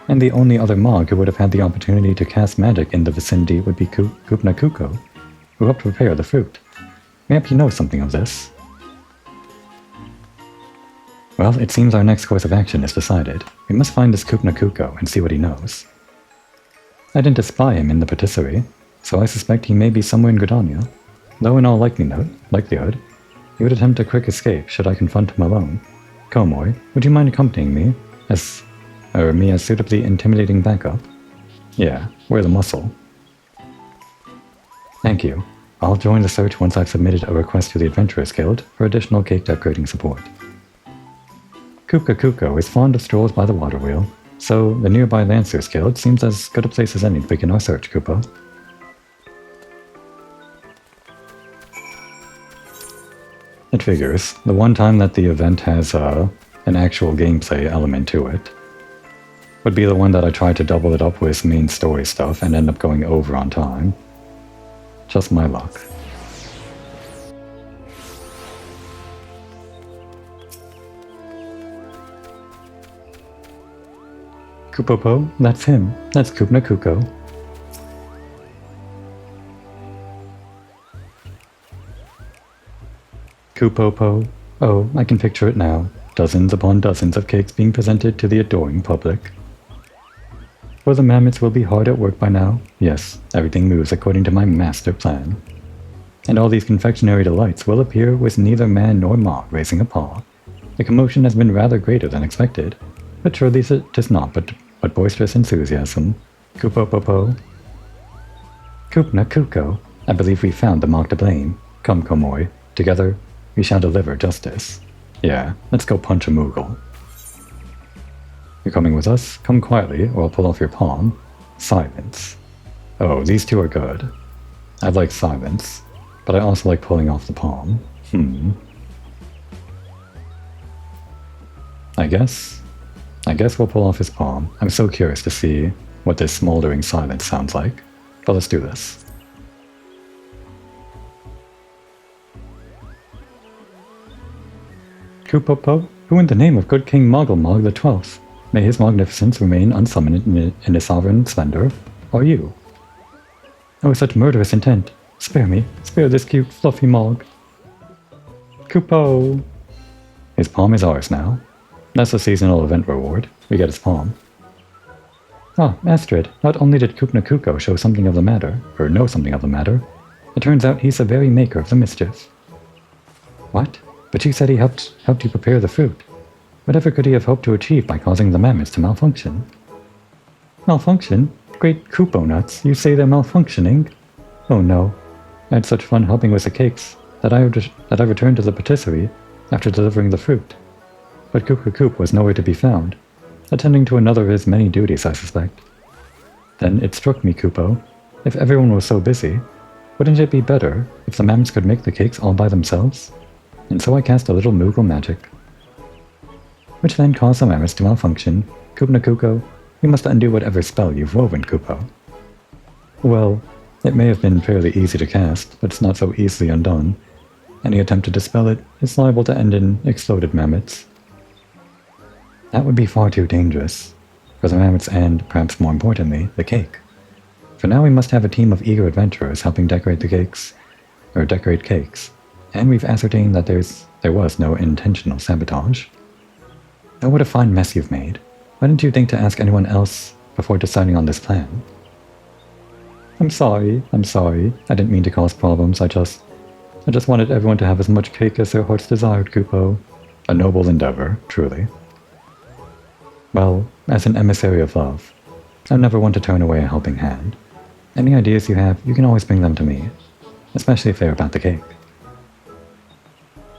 And the only other Mog who would have had the opportunity to cast magic in the vicinity would be Kupna Kuko, who helped prepare the fruit. Maybe you know something of this. Well, it seems our next course of action is decided. We must find this Kupna Kuko and see what he knows. I didn't espy him in the patisserie, so I suspect he may be somewhere in Gridania, though in all likelihood, he would attempt a quick escape should I confront him alone. Komoy, would you mind accompanying me as suitably intimidating backup? Yeah, we're the muscle. Thank you. I'll join the search once I've submitted a request to the Adventurers Guild for additional cake decorating support. Koopka Kuko is fond of strolls by the water wheel, so the nearby Lancers Guild seems as good a place as any to begin our search, Kupo. It figures. The one time that the event has an actual gameplay element to it would be the one that I tried to double it up with main story stuff and end up going over on time. Just my luck. Kupopo, that's him. That's Kupna Kuko. Kupopo. Oh, I can picture it now. Dozens upon dozens of cakes being presented to the adoring public. For the mammoths will be hard at work by now. Yes, everything moves according to my master plan. And all these confectionery delights will appear with neither man nor ma raising a paw. The commotion has been rather greater than expected, but surely it is not but boisterous enthusiasm. Kupopopo. Kupna Kuko. I believe we found the mark to blame. Come, Komoy. Together, we shall deliver justice. Yeah, let's go punch a Moogle. You're coming with us? Come quietly, or I'll pull off your palm. Silence. Oh, these two are good. I like silence, but I also like pulling off the palm. I guess we'll pull off his palm. I'm so curious to see what this smoldering silence sounds like. But let's do this. Kupopo, who in the name of good King Moggelmog the 12th, may his magnificence remain unsummoned in his sovereign splendor, are you? Oh, such murderous intent! Spare me, spare this cute, fluffy Mog. Kupo! His palm is ours now. That's a seasonal event reward. We get his palm. Ah, Astrid, not only did Kupna Kuko show something of the matter, or know something of the matter, it turns out he's the very maker of the mischief. What? But you said he helped you prepare the fruit. Whatever could he have hoped to achieve by causing the mammoths to malfunction? Malfunction? Great Kupo nuts, you say they're malfunctioning? Oh no. I had such fun helping with the cakes that I returned to the patisserie after delivering the fruit. But Kuka Koop was nowhere to be found, attending to another of his many duties, I suspect. Then it struck me, Kupo, if everyone was so busy, wouldn't it be better if the mammoths could make the cakes all by themselves? And so I cast a little Moogle magic, which then caused the mammoths to malfunction. Kupna Kuko, you must undo whatever spell you've woven, Kupo. Well, it may have been fairly easy to cast, but it's not so easily undone. Any attempt to dispel it is liable to end in exploded mammoths. That would be far too dangerous for the mammoths and, perhaps more importantly, the cake. For now we must have a team of eager adventurers helping decorate cakes, and we've ascertained that there was no intentional sabotage. Oh, what a fine mess you've made. Why didn't you think to ask anyone else before deciding on this plan? I'm sorry. I didn't mean to cause problems, I just wanted everyone to have as much cake as their hearts desired, Kupo. A noble endeavor, truly. Well, as an emissary of love, I never want to turn away a helping hand. Any ideas you have, you can always bring them to me, especially if they're about the cake.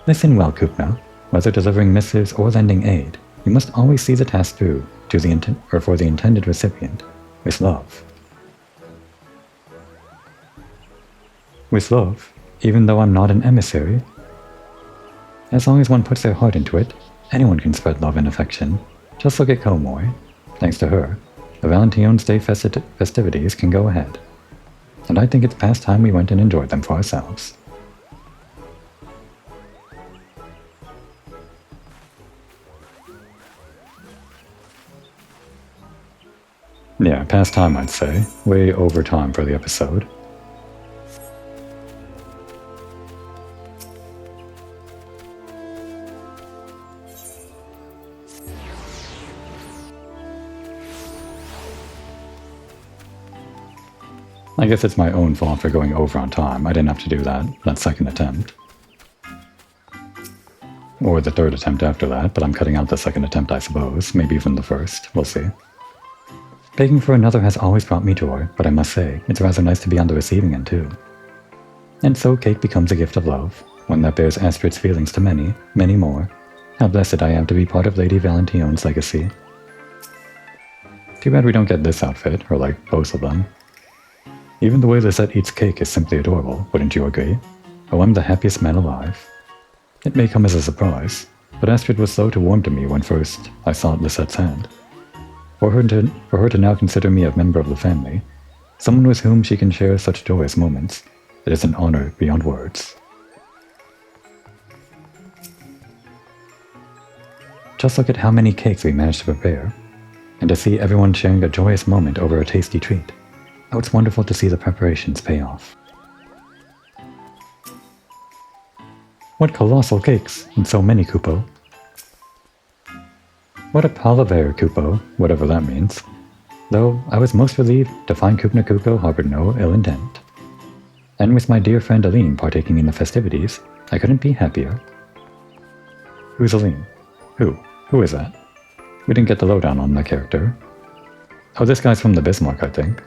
Listen well, Kupna. Whether delivering missives or lending aid, you must always see the task through for the intended recipient, with love. With love, even though I'm not an emissary. As long as one puts their heart into it, anyone can spread love and affection. Just look at Komoy. Thanks to her, the Valentione's Day festivities can go ahead. And I think it's past time we went and enjoyed them for ourselves. Yeah, past time I'd say. Way over time for the episode. I guess it's my own fault for going over on time. I didn't have to do that second attempt. Or the third attempt after that, but I'm cutting out the second attempt, I suppose. Maybe even the first. We'll see. Begging for another has always brought me joy, but I must say, it's rather nice to be on the receiving end too. And so cake becomes a gift of love, one that bears Astrid's feelings to many, many more. How blessed I am to be part of Lady Valentione's legacy. Too bad we don't get this outfit, or like both of them. Even the way Lisette eats cake is simply adorable, wouldn't you agree? Oh, I'm the happiest man alive. It may come as a surprise, but Astrid was slow to warm to me when first I saw Lisette's hand. For her to now consider me a member of the family, someone with whom she can share such joyous moments, it is an honor beyond words. Just look at how many cakes we managed to prepare, and to see everyone sharing a joyous moment over a tasty treat. Oh, it's wonderful to see the preparations pay off. What colossal cakes, and so many, Kupo. What a palaver, Kupo, whatever that means. Though I was most relieved to find Kupna Kuko harbored no ill intent. And with my dear friend Aline partaking in the festivities, I couldn't be happier. Who's Aline? Who is that? We didn't get the lowdown on that character. Oh, this guy's from the Bismarck, I think.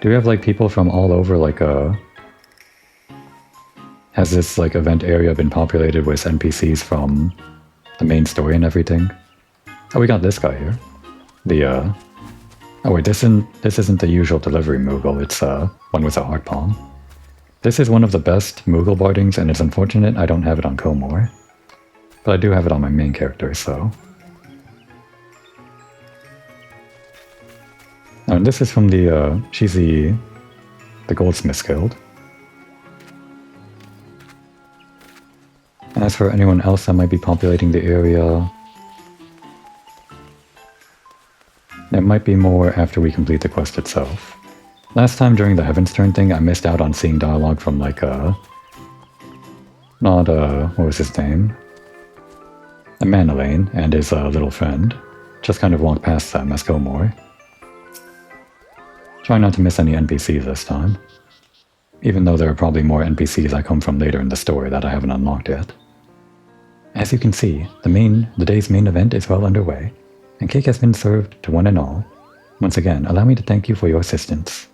Do we have like people from all over, like has this like event area been populated with NPCs from the main story and everything? Oh, we got this guy here. Oh wait, this isn't the usual delivery Moogle, it's one with a heart palm. This is one of the best Moogle bardings, and it's unfortunate I don't have it on Komor. But I do have it on my main character, so... And this is from she's the Goldsmiths Guild. As for anyone else that might be populating the area, there might be more after we complete the quest itself. Last time during the Heaven's Turn thing, I missed out on seeing dialogue from like what was his name? Manolane and his little friend. Just kind of walked past them as Gilmore. Try not to miss any NPCs this time. Even though there are probably more NPCs that come from later in the story that I haven't unlocked yet. As you can see, the day's main event is well underway, and cake has been served to one and all. Once again, allow me to thank you for your assistance.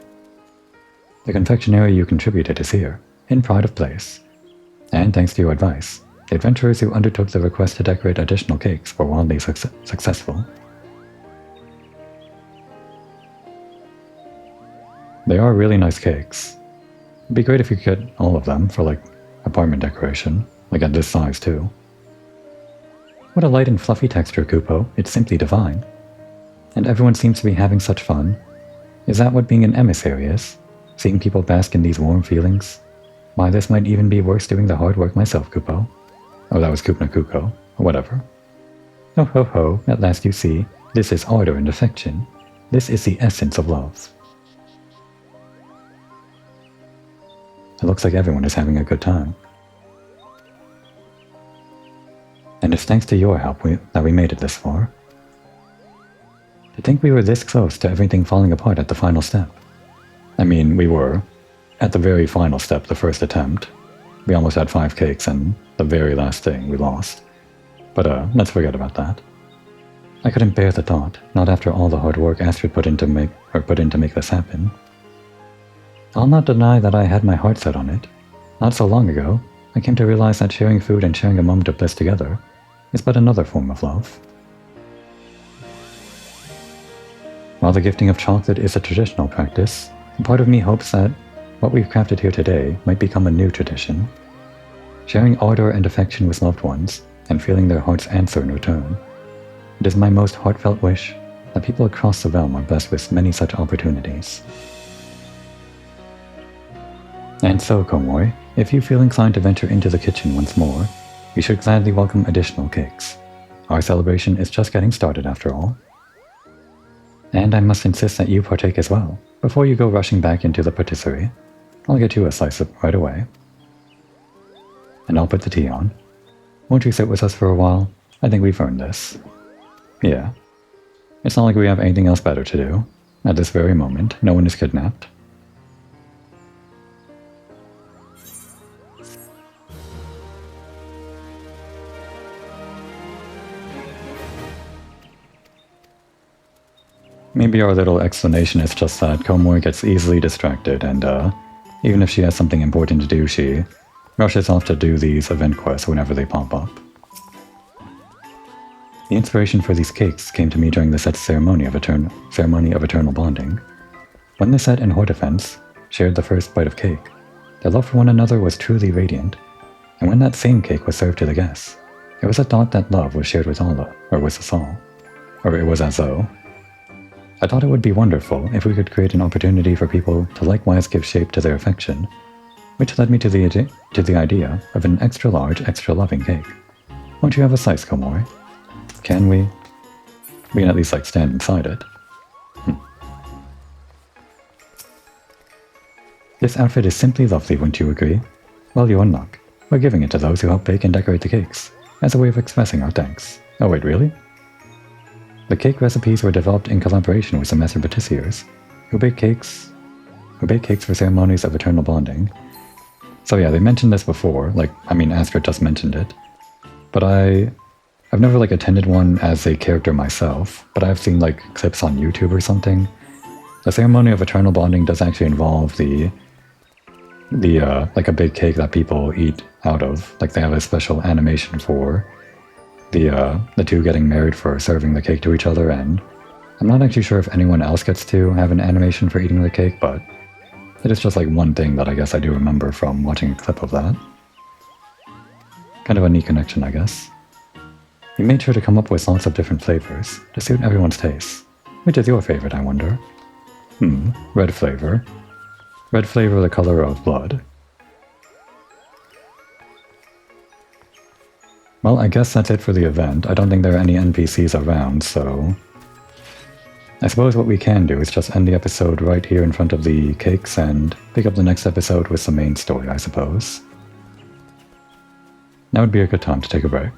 The confectionery you contributed is here, in pride of place. And thanks to your advice, the adventurers who undertook the request to decorate additional cakes were wildly successful. They are really nice cakes. It'd be great if you could get all of them for like apartment decoration, like at this size too. What a light and fluffy texture, Kupo. It's simply divine. And everyone seems to be having such fun. Is that what being an emissary is? Seeing people bask in these warm feelings? Why, this might even be worse doing the hard work myself, Kupo. Oh, that was Kupna Kuko, or whatever. Oh ho ho, at last you see, this is ardor and affection. This is the essence of love. It looks like everyone is having a good time. And it's thanks to your help that we made it this far. To think we were this close to everything falling apart at the final step. I mean, we were. At the very final step, the first attempt. We almost had 5 cakes, and the very last thing, we lost. But let's forget about that. I couldn't bear the thought, not after all the hard work Astrid put in to make this happen. I'll not deny that I had my heart set on it. Not so long ago, I came to realize that sharing food and sharing a moment of bliss together is but another form of love. While the gifting of chocolate is a traditional practice, a part of me hopes that what we've crafted here today might become a new tradition. Sharing ardor and affection with loved ones, and feeling their hearts answer in return. It is my most heartfelt wish that people across the realm are blessed with many such opportunities. And so, Komori, if you feel inclined to venture into the kitchen once more, you should gladly welcome additional cakes. Our celebration is just getting started after all. And I must insist that you partake as well, before you go rushing back into the patisserie. I'll get you a slice right away. And I'll put the tea on. Won't you sit with us for a while? I think we've earned this. Yeah. It's not like we have anything else better to do. At this very moment, no one is kidnapped. Maybe our little explanation is just that Komori gets easily distracted, and even if she has something important to do, she rushes off to do these event quests whenever they pop up. The inspiration for these cakes came to me during the set's ceremony of eternal bonding. When the set and Hortefence shared the first bite of cake, their love for one another was truly radiant, and when that same cake was served to the guests, it was a thought that love was shared with all, or with us all. Or it was as though. I thought it would be wonderful if we could create an opportunity for people to likewise give shape to their affection, which led me to the idea of an extra large, extra loving cake. Won't you have a slice, Komori? Can we? We can at least stand inside it. This outfit is simply lovely, wouldn't you agree? Well, you're in luck. We're giving it to those who help bake and decorate the cakes, as a way of expressing our thanks. Oh wait, really? The cake recipes were developed in collaboration with some master patissiers, who bake cakes for ceremonies of eternal bonding. So yeah, they mentioned this before, Astrid just mentioned it. But I've never attended one as a character myself, but I've seen clips on YouTube or something. The ceremony of eternal bonding does actually involve a big cake that people eat out of. They have a special animation for the two getting married for serving the cake to each other, and I'm not actually sure if anyone else gets to have an animation for eating the cake, but it is just one thing that I guess I do remember from watching a clip of that. Kind of a neat connection, I guess. We made sure to come up with lots of different flavors to suit everyone's tastes. Which is your favorite, I wonder? Red flavor. Red flavor, the color of blood. Well, I guess that's it for the event. I don't think there are any NPCs around, so... I suppose what we can do is just end the episode right here in front of the cakes and pick up the next episode with the main story, I suppose. Now would be a good time to take a break.